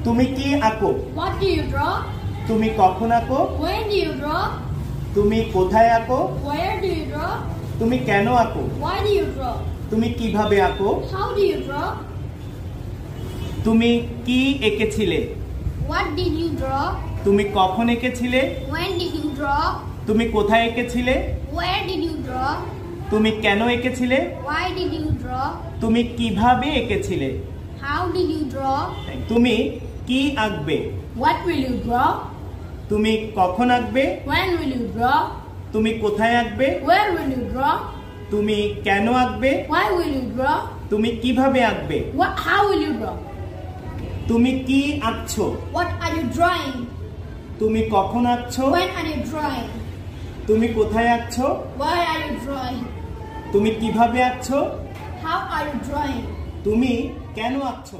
তুমি কি আঁকো? What do you draw? তুমি কখন আঁকো? When do you draw? তুমি কোথায় আঁকো? Where do you draw? তুমি কেন আঁকো? Why do you draw? তুমি কিভাবে আঁকো? How do you draw? তুমি কি এঁকেছিলে? What did you draw? তুমি কখন এঁকেছিলে? When did you draw? তুমি কোথায় এঁকেছিলে? Where did you draw? তুমি কেন এঁকেছিলে? Why did you draw? তুমি কিভাবে এঁকেছিলে? How did you draw? তুমি কি আঁকবে? What will you draw? তুমি কখন আঁকবে? When will you draw? তুমি কোথায় আঁকবে? Where will you draw? তুমি কেন আঁকবে? Why will you draw? তুমি কিভাবে আঁকবে? How will you draw? তুমি কি আঁকছো? What are you drawing? তুমি কখন আঁকছো? When are you drawing? তুমি কোথায় আঁকছো? Why are you drawing? তুমি কিভাবে আঁকছো? How are you drawing? তুমি কেন আঁকছো?